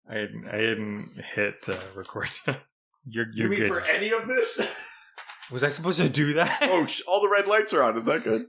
I didn't hit record. You're You mean good. for any of this? Was I supposed to do that? Oh, all the red lights are on. Is that good?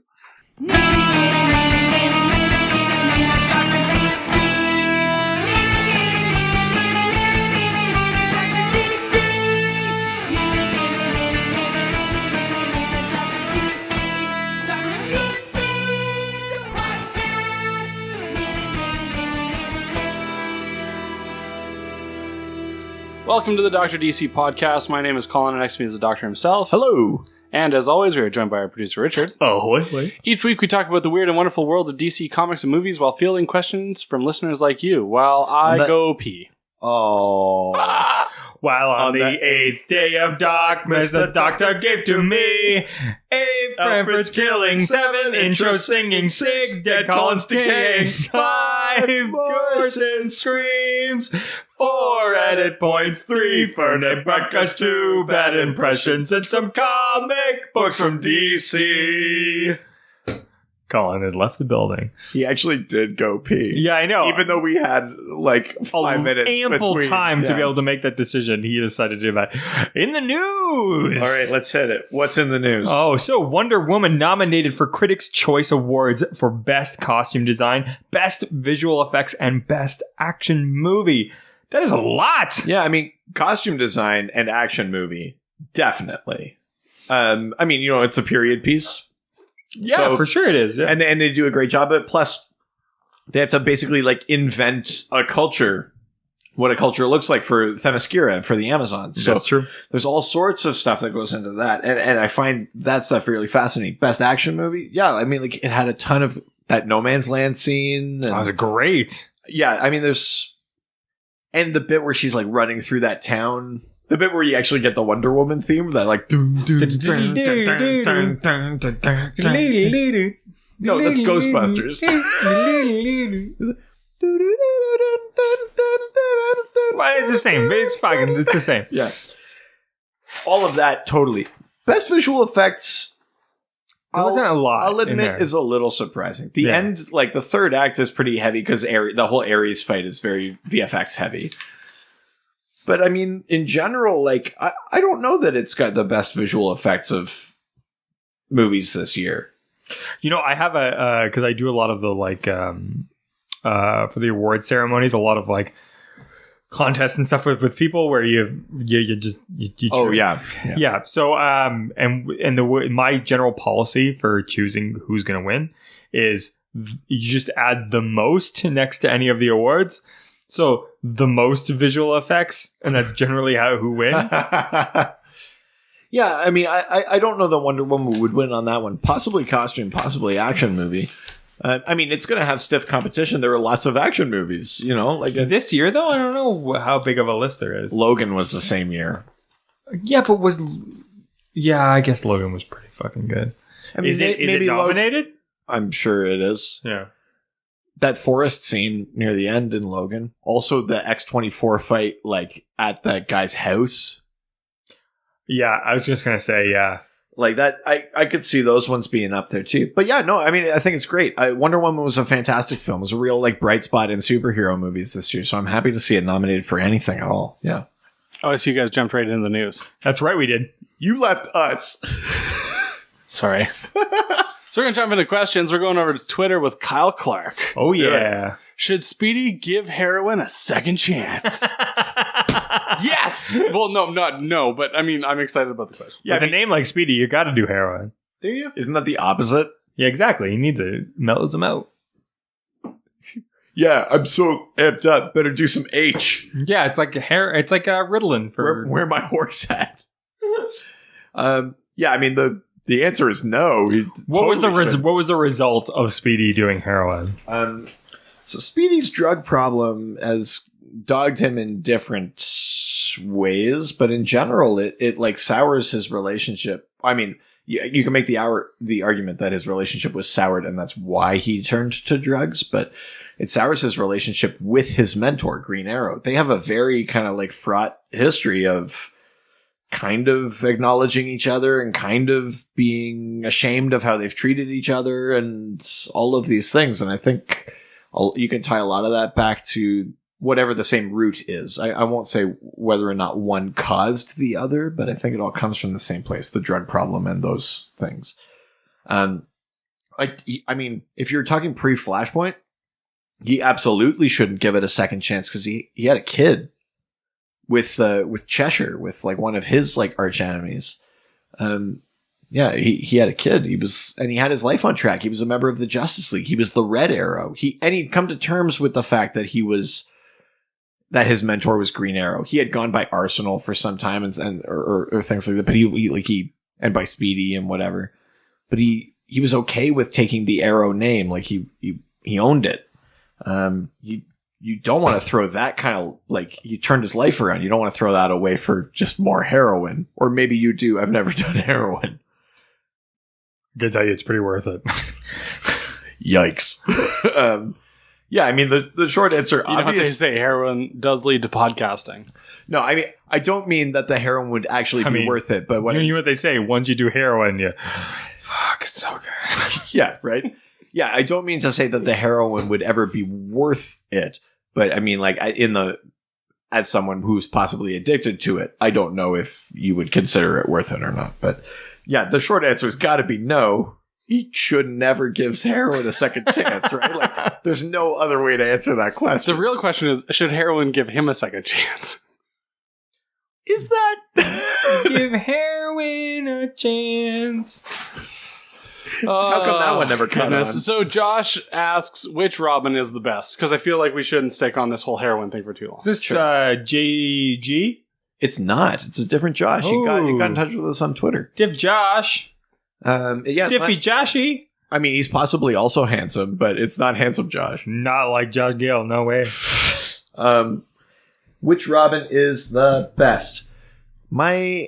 Welcome to the Dr. DC podcast. My name is Colin, and next to me is the doctor himself. Hello. And as always, we are joined by our producer, Richard. Oh, wait. Each week, we talk about the weird and wonderful world of DC comics and movies while fielding questions from listeners like you while I go pee. Oh. While on the 8th day of DocMas, the doctor gave to me 8 Frankfurt's killing, 7 intros singing, 6 dead Collins decaying, 5 gorse and screams, 4 edit points, 3 Fernet breakfast, 2 bad impressions, and some comic books from DC. Colin has left the building. He actually did go pee. Yeah, I know. Even though we had like 5 minutes. Ample between, time to yeah. be able to make that decision, he decided to do that. In the news! All right, let's hit it. What's in the news? Oh, so Wonder Woman nominated for Critics' Choice Awards for Best Costume Design, Best Visual Effects, and Best Action Movie. That is a lot! Yeah, I mean, costume design and action movie, definitely. I mean, you know, it's a period piece. Yeah, So- for sure it is. Yeah. And they do a great job of it. Plus, they have to basically like invent a culture, what a culture looks like for Themyscira, for the Amazon. So That's true. there's all sorts of stuff that goes into that. And I find that stuff really fascinating. Best action movie? Yeah, I mean, like it had a ton of that No Man's Land scene. And, That was great. yeah, I mean, and the bit where she's like running through that town. The bit where you actually get the Wonder Woman theme, that like no, that's Ghostbusters. Well, it's the same. It's the same. Yeah. All of that, totally. Best visual effects, There wasn't a lot. I'll in there. admit, is a little surprising. The Yeah. end, like the third act is pretty heavy because the whole Ares fight is very VFX heavy. But I mean, in general, like, I don't know that it's got the best visual effects of movies this year. You know, I have because I do a lot of the like for the award ceremonies, a lot of like contests and stuff with people where you Oh, choose. yeah. So my general policy for choosing who's going to win is you just add the most next to any of the awards. So the most visual effects, and that's generally who wins. Yeah, I mean, I don't know that Wonder Woman would win on that one. Possibly costume, possibly action movie. I mean, it's going to have stiff competition. There are lots of action movies, you know. Like This year, though, I don't know how big of a list there is. Logan was the same year. Yeah, but I guess Logan was pretty fucking good. I mean, Is it nominated? I'm sure it is. Yeah. That forest scene near the end in Logan. Also, the X-24 fight, like at that guy's house. Yeah, I was just gonna say, yeah. Like that, I could see those ones being up there too. But yeah, no, I mean, I think it's great. Wonder Woman was a fantastic film. It was a real like bright spot in superhero movies this year. So I'm happy to see it nominated for anything at all. Yeah. Oh, I see you guys jumped right into the news. That's right, we did. You left us. Sorry. So we're going to jump into questions. We're going over to Twitter with Kyle Clark. Oh, do yeah. Should Speedy give heroin a second chance? Yes. Well, no, but I mean, I'm excited about the question. Yeah, with a name like Speedy, you gotta do heroin. Do you? Isn't that the opposite? Yeah, exactly. He needs it. Mellows him out. Yeah, I'm so amped up. Better do some H. Yeah, it's like Ritalin for... Where my horse at? Yeah, I mean, the answer is no. What was the result of Speedy doing heroin? So Speedy's drug problem has dogged him in different ways, but in general, it like sours his relationship. I mean, you can make the argument that his relationship was soured, and that's why he turned to drugs. But it sours his relationship with his mentor, Green Arrow. They have a very kind of like fraught history of kind of acknowledging each other and kind of being ashamed of how they've treated each other and all of these things. And I think you can tie a lot of that back to whatever the same root is. I won't say whether or not one caused the other, but I think it all comes from the same place, the drug problem and those things. I mean, if you're talking pre-Flashpoint, he absolutely shouldn't give it a second chance because he had a kid with Cheshire, with like one of his like arch enemies. Yeah, he had a kid. He had his life on track. He was a member of the Justice League. He was the Red Arrow. He'd come to terms with the fact that that his mentor was Green Arrow. He had gone by Arsenal for some time or things like that. But he and by Speedy and whatever. But he was okay with taking the Arrow name. Like he owned it. You don't want to throw that kind of, like, he turned his life around. You don't want to throw that away for just more heroin. Or maybe you do. I've never done heroin. I can tell you it's pretty worth it. Yikes. Yeah, I mean, the short answer, you know what they say, heroin does lead to podcasting. No, I mean, I don't mean that the heroin would actually be worth it, but you know what they say, once you do heroin, fuck, it's so good. Yeah, right? Yeah, I don't mean to say that the heroin would ever be worth it, but I mean, like, as someone who's possibly addicted to it, I don't know if you would consider it worth it or not. But yeah, the short answer has got to be no. He should never give heroin a second chance, right? Like, there's no other way to answer that question. The real question is, should heroin give him a second chance? Is that give heroin a chance? How come that one never caught on? So Josh asks, which Robin is the best? Because I feel like we shouldn't stick on this whole heroin thing for too long. Is this JG? It's not. It's a different Josh. He got in touch with us on Twitter. Diff Josh. Yes, Diffy Joshy. I mean, he's possibly also handsome, but it's not handsome Josh. Not like Josh Gale. No way. Which Robin is the best? I'm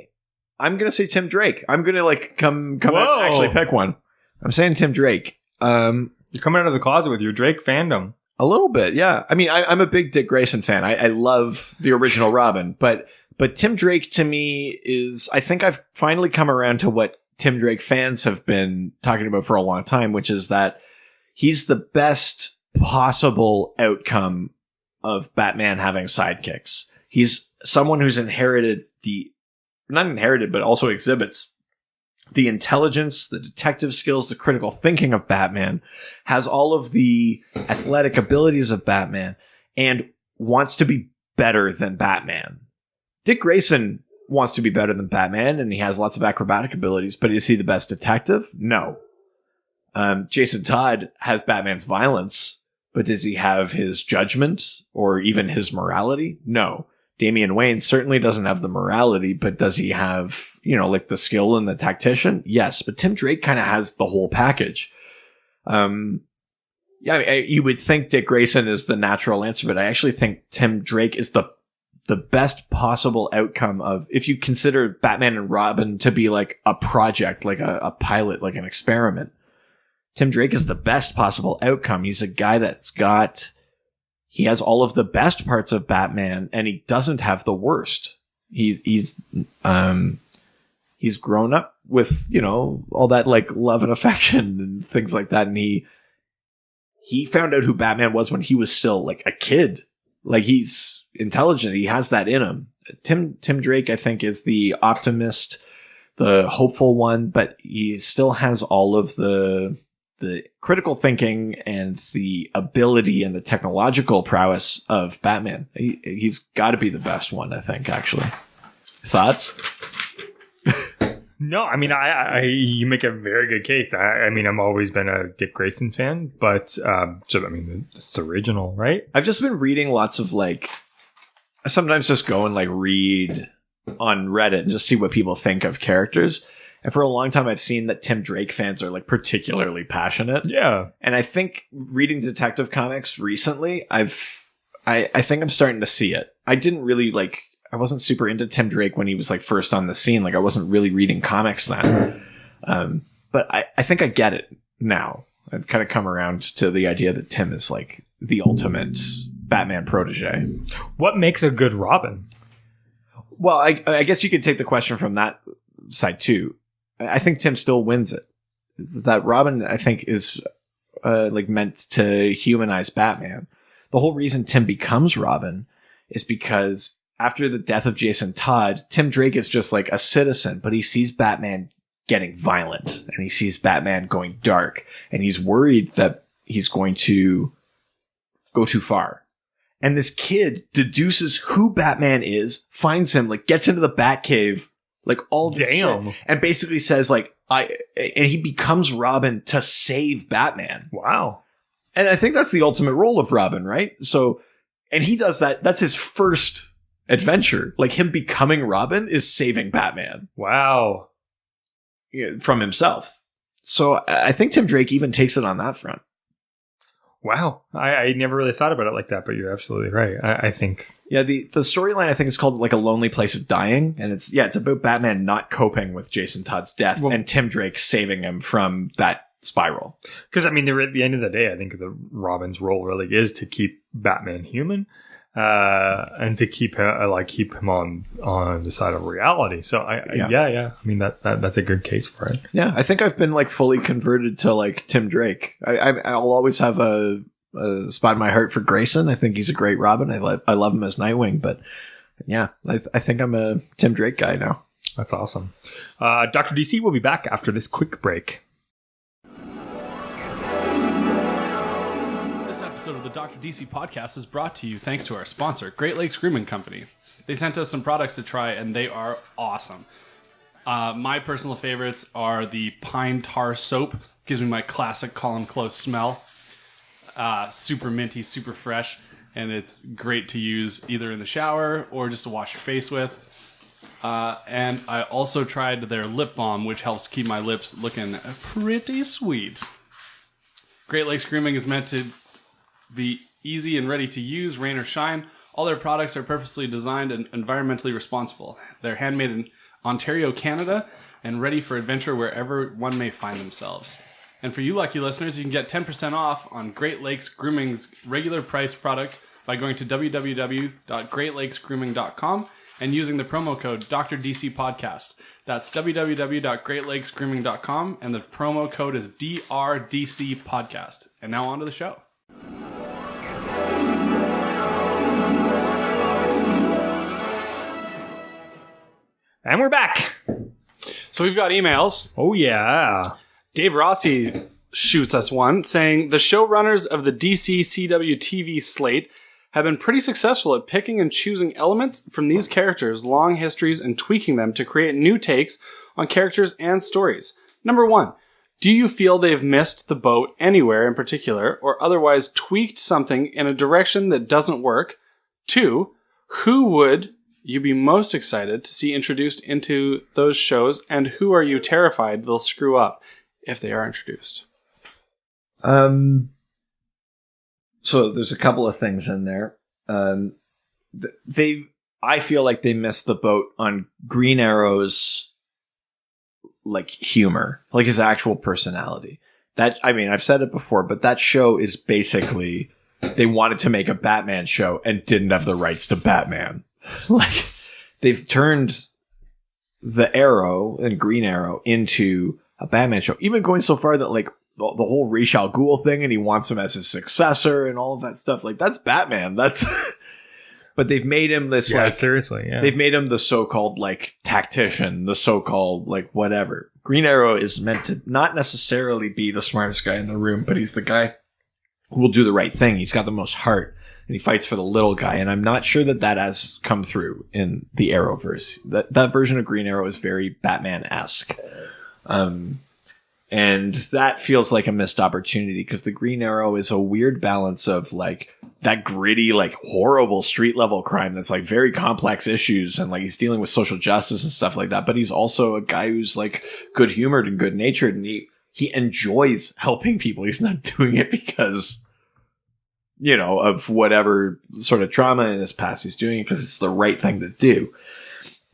gonna say Tim Drake. I'm gonna come out and actually pick one. I'm saying Tim Drake. You're coming out of the closet with your Drake fandom. A little bit, yeah. I mean, I'm a big Dick Grayson fan. I love the original Robin, but Tim Drake to me is, I think I've finally come around to what Tim Drake fans have been talking about for a long time, which is that he's the best possible outcome of Batman having sidekicks. He's someone who's not inherited, but also exhibits the intelligence, the detective skills, the critical thinking of Batman, has all of the athletic abilities of Batman, and wants to be better than Batman. Dick Grayson wants to be better than Batman, and he has lots of acrobatic abilities, but is he the best detective? No. Jason Todd has Batman's violence, but does he have his judgment or even his morality? No. Damian Wayne certainly doesn't have the morality, but does he have, like the skill and the tactician? Yes, but Tim Drake kind of has the whole package. You would think Dick Grayson is the natural answer, but I actually think Tim Drake is the best possible outcome of, if you consider Batman and Robin to be like a project, like a pilot, like an experiment. Tim Drake is the best possible outcome. He's a guy he has all of the best parts of Batman, and he doesn't have the worst. He's grown up with, all that like love and affection and things like that. And he found out who Batman was when he was still like a kid. Like, he's intelligent. He has that in him. Tim Drake, I think, is the optimist, the hopeful one, but he still has all of the critical thinking and the ability and the technological prowess of Batman. He's got to be the best one, I think, actually. Thoughts? No, I mean, you make a very good case. I mean, I've always been a Dick Grayson fan, but it's original, right? I've just been reading lots of I sometimes just go and read on Reddit and just see what people think of characters. And for a long time, I've seen that Tim Drake fans are particularly passionate. Yeah, and I think reading Detective Comics recently, I think I'm starting to see it. I didn't really I wasn't super into Tim Drake when he was first on the scene. I wasn't really reading comics then. But I think I get it now. I've kind of come around to the idea that Tim is the ultimate Batman protege. What makes a good Robin? Well, I guess you could take the question from that side too. I think Tim still wins it. That Robin, I think, is meant to humanize Batman. the whole reason Tim becomes Robin is because after the death of Jason Todd, Tim Drake is just like a citizen, but he sees Batman getting violent and he sees Batman going dark, and he's worried that he's going to go too far. And this kid deduces who Batman is, finds him, like gets into the Batcave, like all this shit, and basically says like, and he becomes Robin to save Batman. Wow. And I think that's the ultimate role of Robin, right? So, and he does that. That's his first adventure. Like him becoming Robin is saving Batman. Wow. From himself. So I think Tim Drake even takes it on that front. Wow. I never really thought about it like that, but you're absolutely right. I think. Yeah, the storyline I think is called like A Lonely Place of Dying. And it's about Batman not coping with Jason Todd's death and Tim Drake saving him from that spiral. Because I mean, at the end of the day, I think the Robin's role really is to keep Batman human, and to keep him on the side of reality. So I mean that's a good case for it. Yeah, I think I've been like fully converted to like Tim Drake. I'll always have a spot in my heart for Grayson. I think he's a great Robin. I love him as Nightwing, but yeah, I think I'm a Tim Drake guy now. That's awesome. Dr. DC will be back after this quick break. This episode of the Dr. DC podcast is brought to you thanks to our sponsor, Great Lakes Grooming Company. They sent us some products to try, and they are awesome. My personal favorites are the pine tar soap. Gives me my classic Colin Close smell. Super minty, super fresh, and it's great to use either in the shower or just to wash your face with. And I also tried their lip balm, which helps keep my lips looking pretty sweet. Great Lakes Grooming is meant to be easy and ready to use, rain or shine. All their products are purposely designed and environmentally responsible. They're handmade in Ontario, Canada, and ready for adventure wherever one may find themselves. And for you lucky listeners, you can get 10% off on Great Lakes Grooming's regular price products by going to www.greatlakesgrooming.com and using the promo code DrDCPodcast. That's www.greatlakesgrooming.com, and the promo code is DRDCPodcast. And now on to the show. And we're back. So we've got emails. Oh, yeah. Dave Rossi shoots us one saying, the showrunners of the DC CW TV slate have been pretty successful at picking and choosing elements from these characters' long histories and tweaking them to create new takes on characters and stories. Number 1, do you feel they've missed the boat anywhere in particular, or otherwise tweaked something in a direction that doesn't work? 2, who would you be most excited to see introduced into those shows, and who are you terrified they'll screw up if they are introduced? So there's a couple of things in there. I feel like they missed the boat on Green Arrow's like humor, like his actual personality. That, I mean, I've said it before, but that show is basically, they wanted to make a Batman show and didn't have the rights to Batman. Like, they've turned the Arrow and Green Arrow into a Batman show, even going so far that like the whole Ra's al Ghul thing, and he wants him as his successor and all of that stuff. Like, that's Batman. That's, but they've made him this, like, seriously, yeah. They've made him the so-called like tactician, the so-called like whatever. Green Arrow is meant to not necessarily be the smartest guy in the room, but he's the guy who will do the right thing. He's got the most heart, and he fights for the little guy. And I'm not sure that has come through in the Arrowverse. That version of Green Arrow is very Batman-esque. And that feels like a missed opportunity, because the Green Arrow is a weird balance of like that gritty, like horrible street level crime that's like very complex issues, and like he's dealing with social justice and stuff like that. But he's also a guy who's like good humored and good natured, and he enjoys helping people. He's not doing it because, you know, of whatever sort of trauma in his past. He's doing it because it's the right thing to do.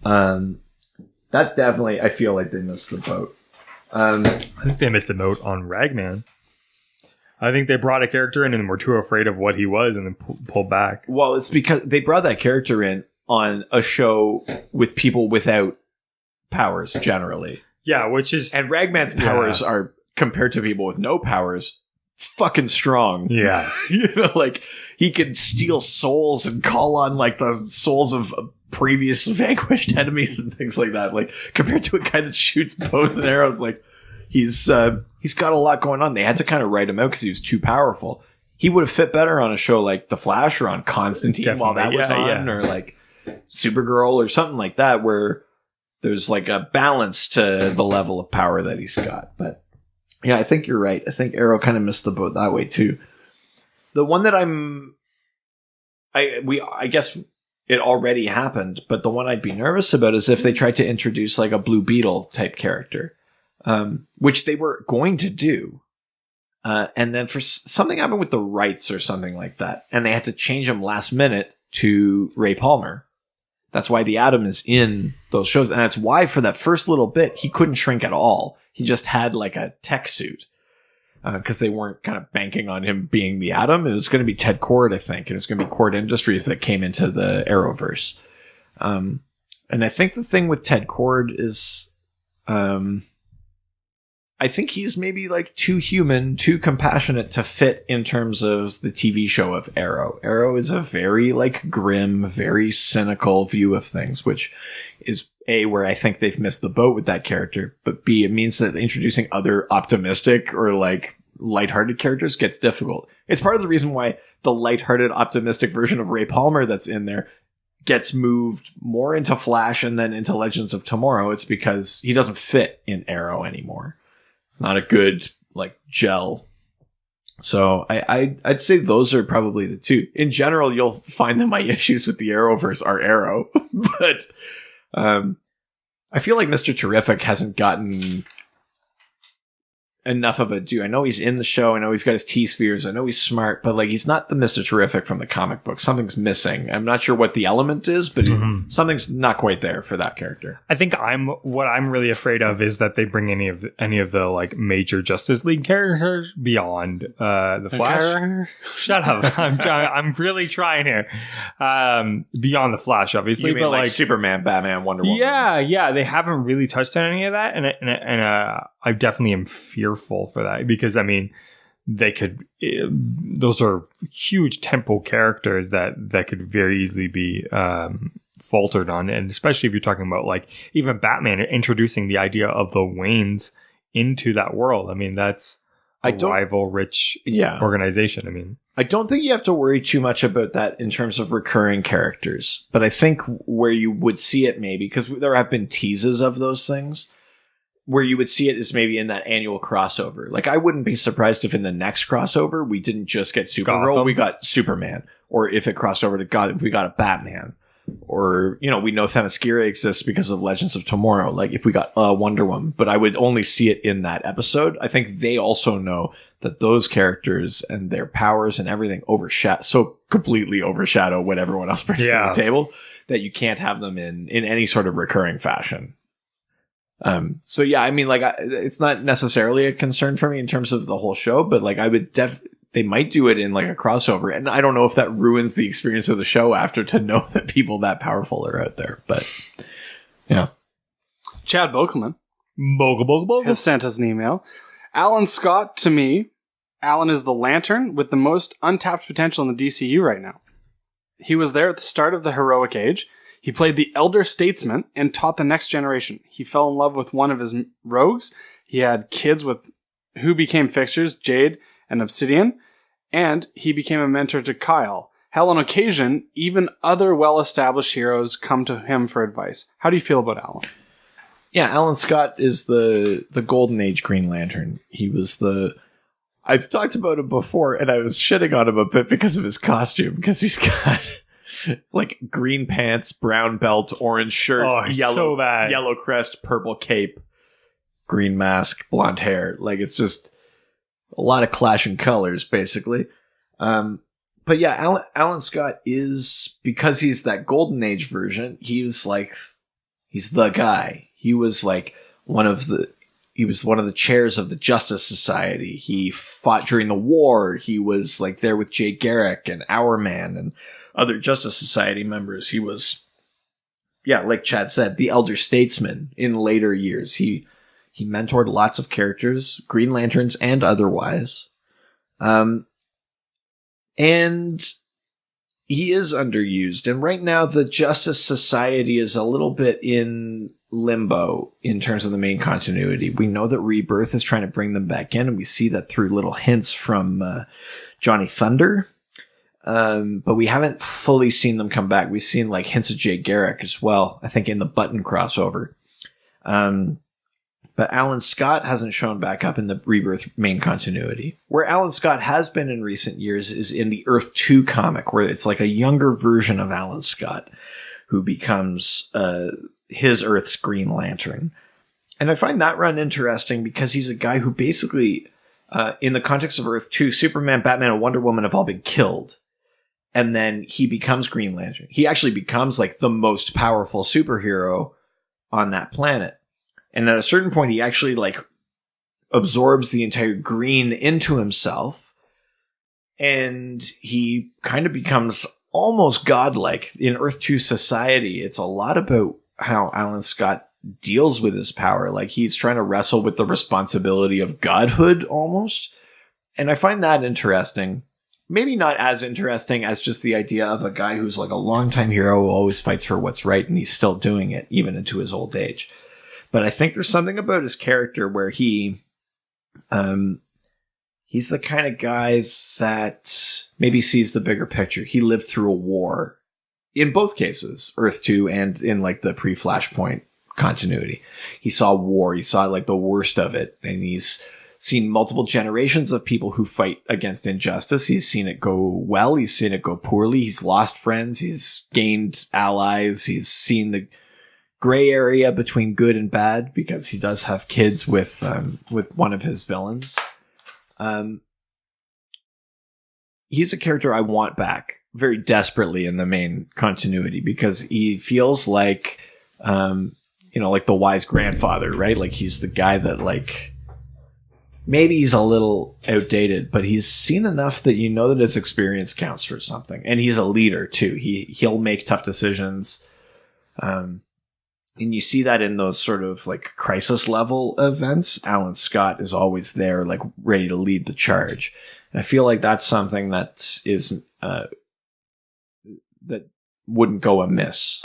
That's definitely, I feel like they missed the boat. I think they missed the boat on Ragman. I think they brought a character in and were too afraid of what he was and then pulled back. Well, it's because they brought that character in on a show with people without powers, generally. Yeah, which is... And Ragman's powers are, compared to people with no powers, fucking strong. Yeah. Like he can steal souls and call on like the souls of previous vanquished enemies and things like that. Like compared to a guy that shoots bows and arrows, like he's got a lot going on. They had to kind of write him out because he was too powerful. He would have fit better on a show like The Flash or on Constantine while that was on, or like Supergirl or something like that, where there's like a balance to the level of power that he's got. But yeah, I think you're right. I think Arrow kind of missed the boat that way too. The one that I guess it already happened, but the one I'd be nervous about is if they tried to introduce like a Blue Beetle type character, which they were going to do. And then for something happened with the rights or something like that, and they had to change him last minute to Ray Palmer. That's why the Atom is in those shows, and that's why for that first little bit he couldn't shrink at all. He just had like a tech suit because they weren't kind of banking on him being the Atom. It was going to be Ted Kord, I think, and it was going to be Kord Industries that came into the Arrowverse. And I think the thing with Ted Kord is, I think he's maybe like too human, too compassionate to fit in terms of the TV show of Arrow. Arrow is a very like grim, very cynical view of things, which is A, where I think they've missed the boat with that character, but B, it means that introducing other optimistic or like lighthearted characters gets difficult. It's part of the reason why the lighthearted, optimistic version of Ray Palmer that's in there gets moved more into Flash and then into Legends of Tomorrow. It's because he doesn't fit in Arrow anymore. It's not a good like gel. So I'd say those are probably the two. In general, you'll find that my issues with the Arrowverse are Arrow, but I feel like Mr. Terrific hasn't gotten enough of a due. I know he's in the show. I know he's got his T-spheres. I know he's smart, but like he's not the Mr. Terrific from the comic book. Something's missing. I'm not sure what the element is, but something's not quite there for that character. I think what I'm really afraid of is that they bring any of the like major Justice League characters beyond the Flash. Shut up! I'm really trying here. Beyond the Flash, obviously, You mean but like Superman, Batman, Wonder Woman. Yeah, they haven't really touched on any of that, and I definitely am fearful for that because I mean they could those are huge tempo characters that could very easily be faltered on, and especially if you're talking about like even Batman introducing the idea of the Waynes into that world. I mean that's a rival rich organization. I mean I don't think you have to worry too much about that in terms of recurring characters, but I think where you would see it maybe, because there have been teases of those things, where you would see it is maybe in that annual crossover. Like, I wouldn't be surprised if in the next crossover, we didn't just get Supergirl, we got Superman. Or if it crossed over to Gotham, we got a Batman. Or, you know, we know Themyscira exists because of Legends of Tomorrow. Like, if we got a Wonder Woman. But I would only see it in that episode. I think they also know that those characters and their powers and everything completely overshadow what everyone else brings to the table, that you can't have them in any sort of recurring fashion. So yeah, I mean, like, it's not necessarily a concern for me in terms of the whole show, but like, I would they might do it in like a crossover, and I don't know if that ruins the experience of the show after to know that people that powerful are out there, but yeah. Chad Bokelman Bogle. has sent us an email. Alan Scott, to me, Alan is the Lantern with the most untapped potential in the DCU right now. He was there at the start of the Heroic Age. He played the elder statesman and taught the next generation. He fell in love with one of his rogues. He had kids with who became fixtures, Jade and Obsidian, and he became a mentor to Kyle. Hell, on occasion, even other well-established heroes come to him for advice. How do you feel about Alan? Yeah, Alan Scott is the Golden Age Green Lantern. He was I've talked about him before, and I was shitting on him a bit because of his costume, because he's got like green pants, brown belt, orange shirt, yellow crest, purple cape, green mask, blonde hair. Like, it's just a lot of clashing colors, basically. But yeah, Alan Scott is, because he's that Golden Age version, he's the guy. He was like one of the chairs of the Justice Society. He fought during the war. He was like there with Jay Garrick and Hourman and other Justice Society members. He was, like Chad said, the elder statesman in later years. He mentored lots of characters, Green Lanterns and otherwise. And he is underused. And right now, the Justice Society is a little bit in limbo in terms of the main continuity. We know that Rebirth is trying to bring them back in, and we see that through little hints from Johnny Thunder. But we haven't fully seen them come back. We've seen like hints of Jay Garrick as well, I think in the Button crossover. But Alan Scott hasn't shown back up in the Rebirth main continuity. Where Alan Scott has been in recent years is in the Earth 2 comic, where it's like a younger version of Alan Scott who becomes his Earth's Green Lantern. And I find that run interesting because he's a guy who basically, in the context of Earth 2, Superman, Batman, and Wonder Woman have all been killed. And then he becomes Green Lantern. He actually becomes like the most powerful superhero on that planet. And at a certain point, he actually like absorbs the entire green into himself. And he kind of becomes almost godlike. In Earth 2 society, it's a lot about how Alan Scott deals with his power. Like he's trying to wrestle with the responsibility of godhood almost. And I find that interesting. Maybe not as interesting as just the idea of a guy who's like a longtime hero who always fights for what's right, and he's still doing it even into his old age. But I think there's something about his character where he's the kind of guy that maybe sees the bigger picture. He lived through a war in both cases, Earth 2 and in like the pre-Flashpoint continuity. He saw war. He saw like the worst of it, and he's seen multiple generations of people who fight against injustice. He's seen it go well. He's seen it go poorly. He's lost friends. He's gained allies. He's seen the gray area between good and bad because he does have kids with one of his villains. He's a character I want back very desperately in the main continuity because he feels like, like the wise grandfather, right? Like he's the guy that like, maybe he's a little outdated, but he's seen enough that you know that his experience counts for something. And he's a leader too. He'll make tough decisions. And you see that in those sort of like crisis level events. Alan Scott is always there, like ready to lead the charge. And I feel like that's something that is, that wouldn't go amiss.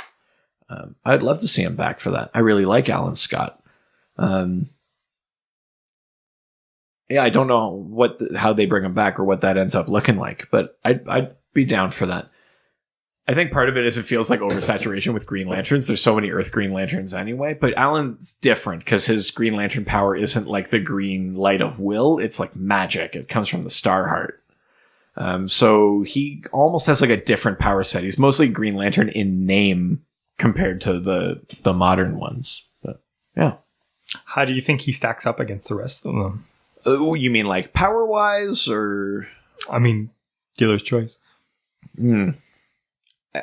I'd love to see him back for that. I really like Alan Scott. Yeah, I don't know how they bring him back or what that ends up looking like, but I'd be down for that. I think part of it is it feels like oversaturation with Green Lanterns. There's so many Earth Green Lanterns anyway, but Alan's different because his Green Lantern power isn't like the green light of will. It's like magic. It comes from the Starheart. So he almost has like a different power set. He's mostly Green Lantern in name compared to the modern ones. But yeah. How do you think he stacks up against the rest of them? You mean like power wise or? I mean, dealer's choice.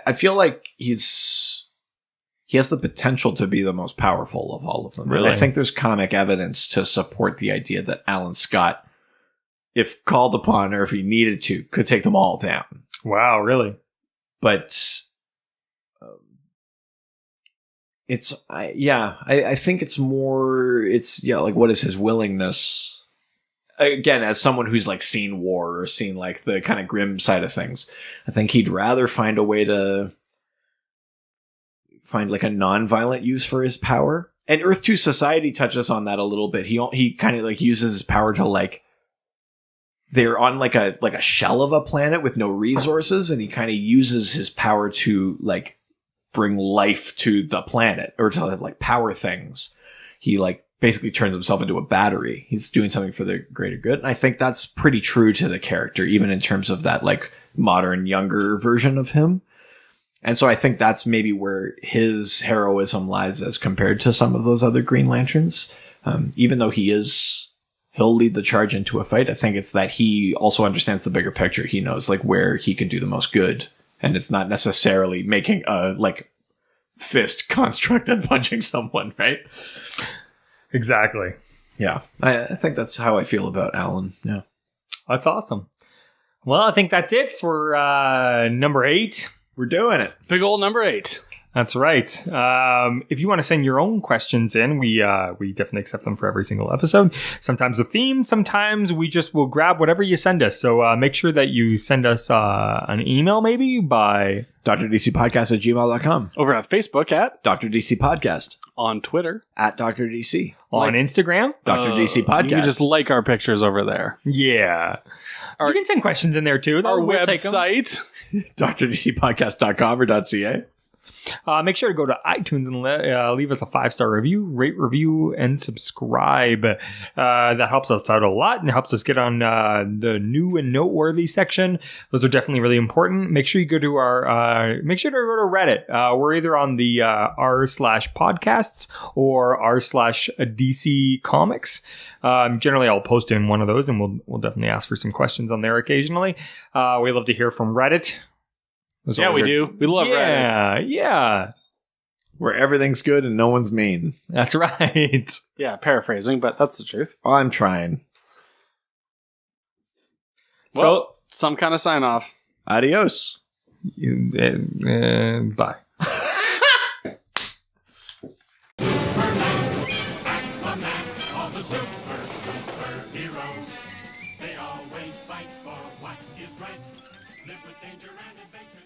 I feel like he has the potential to be the most powerful of all of them. Really? And I think there's comic evidence to support the idea that Alan Scott, if called upon or if he needed to, could take them all down. Wow, really? But I think it's more, like what is his willingness? Again, as someone who's like seen war or seen like the kind of grim side of things, I think he'd rather find a way to find like a non-violent use for his power. And Earth 2 Society touches on that a little bit. He kind of like uses his power to like, they're on like a shell of a planet with no resources, and he kind of uses his power to like bring life to the planet or to like power things. He like basically turns himself into a battery. He's doing something for the greater good. And I think that's pretty true to the character, even in terms of that like modern, younger version of him. And so I think that's maybe where his heroism lies as compared to some of those other Green Lanterns. Even though he'll lead the charge into a fight, I think it's that he also understands the bigger picture. He knows like where he can do the most good. And it's not necessarily making a like fist construct and punching someone, right? Exactly. Yeah, I think that's how I feel about Alan. Yeah. That's awesome. Well, I think that's it for number 8. We're doing it. Big old number 8. That's right. If you want to send your own questions in, we definitely accept them for every single episode. Sometimes a theme, sometimes we just will grab whatever you send us. So make sure that you send us an email maybe by DrDCPodcast@gmail.com. Over at Facebook at Dr. DC Podcast. on Twitter. At Dr. DC. on Instagram. Dr. DC Podcast. You just like our pictures over there. Yeah. You can send questions in there too. Our We'll take 'em. website. DrDCPodcast.com or .ca. Make sure to go to iTunes and leave us a 5-star review, rate, review, and subscribe. That helps us out a lot and helps us get on the new and noteworthy section. Those are definitely really important. Make sure you go to our. Make sure to go to Reddit. We're either on the r/podcasts or r/DC Comics. Generally, I'll post in one of those, and we'll definitely ask for some questions on there occasionally. We love to hear from Reddit. Yeah, we do. We love Reddit. Yeah. Where everything's good and no one's mean. That's right. Yeah, paraphrasing, but that's the truth. I'm trying. Well, some kind of sign off. Adios. Bye. Superheroes. They always fight for what is right. Live with danger and adventure.